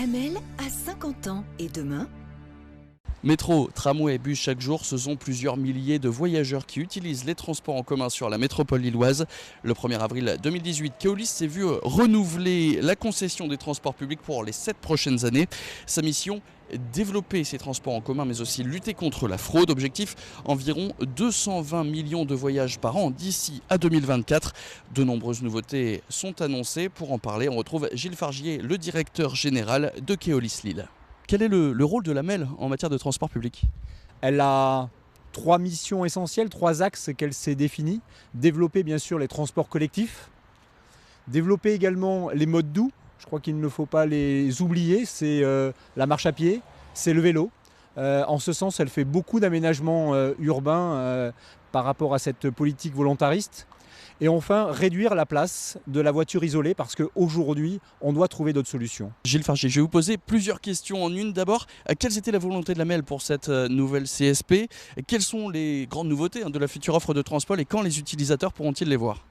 Lamel a 50 ans et demain? Métro, tramway et bus chaque jour, ce sont plusieurs milliers de voyageurs qui utilisent les transports en commun sur la métropole lilloise. Le 1er avril 2018, Keolis s'est vu renouveler la concession des transports publics pour les 7 prochaines années. Sa mission, développer ces transports en commun mais aussi lutter contre la fraude. Objectif, environ 220 millions de voyages par an d'ici à 2024. De nombreuses nouveautés sont annoncées. Pour en parler, on retrouve Gilles Fargier, le directeur général de Keolis Lille. Quel est le rôle de Lamel en matière de transport public? Elle a 3 missions essentielles, 3 axes qu'elle s'est définis. Développer bien sûr les transports collectifs, développer également les modes doux. Je crois qu'il ne faut pas les oublier, c'est la marche à pied, c'est le vélo. En ce sens, elle fait beaucoup d'aménagements urbains par rapport à cette politique volontariste. Et enfin, réduire la place de la voiture isolée parce qu'aujourd'hui, on doit trouver d'autres solutions. Gilles Fargier, je vais vous poser plusieurs questions en une. D'abord, quelles étaient la volonté de Lamel pour cette nouvelle CSP? Quelles sont les grandes nouveautés de la future offre de transport et quand les utilisateurs pourront-ils les voir?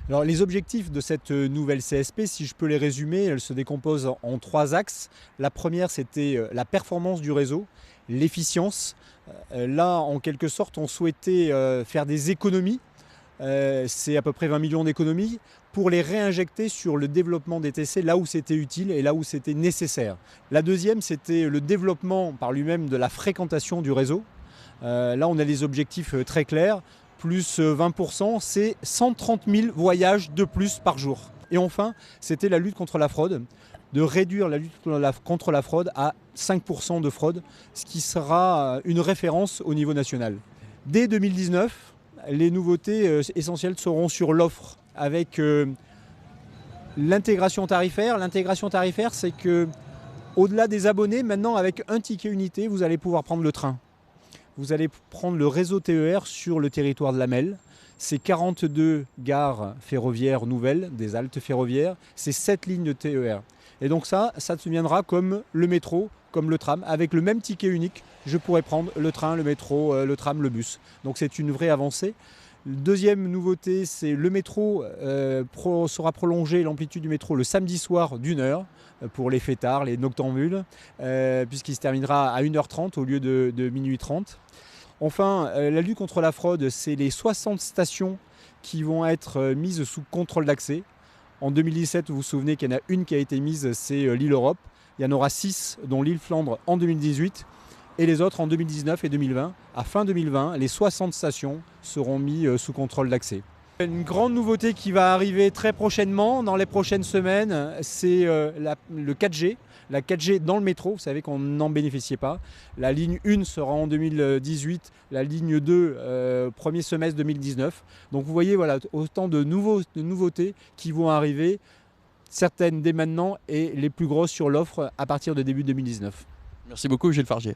Alors, les objectifs de cette nouvelle CSP, si je peux les résumer, elles se décomposent en 3 axes. La première, c'était la performance du réseau, l'efficience. Là, en quelque sorte, on souhaitait faire des économies. C'est à peu près 20 millions d'économies pour les réinjecter sur le développement des TC là où c'était utile et là où c'était nécessaire. La deuxième, c'était le développement par lui-même de la fréquentation du réseau. Là, on a des objectifs très clairs. Plus 20%, c'est 130 000 voyages de plus par jour. Et enfin, c'était la lutte contre la fraude, de réduire la lutte contre la fraude à 5% de fraude, ce qui sera une référence au niveau national. Dès 2019, les nouveautés essentielles seront sur l'offre avec l'intégration tarifaire. L'intégration tarifaire, c'est que au-delà des abonnés, maintenant avec un ticket unité, vous allez pouvoir prendre le train. Vous allez prendre le réseau TER sur le territoire de Lamel. C'est 42 gares ferroviaires nouvelles, des haltes ferroviaires. C'est 7 lignes de TER. Et donc ça deviendra comme le métro, comme le tram. Avec le même ticket unique, je pourrais prendre le train, le métro, le tram, le bus. Donc c'est une vraie avancée. Deuxième nouveauté, c'est le métro sera prolongé, l'amplitude du métro le samedi soir d'1 heure pour les fêtards, les noctambules, puisqu'il se terminera à 1h30 au lieu de minuit 30. Enfin, la lutte contre la fraude, c'est les 60 stations qui vont être mises sous contrôle d'accès. En 2017, vous vous souvenez qu'il y en a une qui a été mise, c'est l'île Europe. Il y en aura 6, dont l'île Flandre en 2018 et les autres en 2019 et 2020. À fin 2020, les 60 stations seront mises sous contrôle d'accès. Une grande nouveauté qui va arriver très prochainement, dans les prochaines semaines, c'est le 4G. La 4G dans le métro, vous savez qu'on n'en bénéficiait pas. La ligne 1 sera en 2018, la ligne 2 premier semestre 2019. Donc vous voyez, voilà, autant de nouveautés qui vont arriver, certaines dès maintenant et les plus grosses sur l'offre à partir de début 2019. Merci beaucoup Gilles Fargier.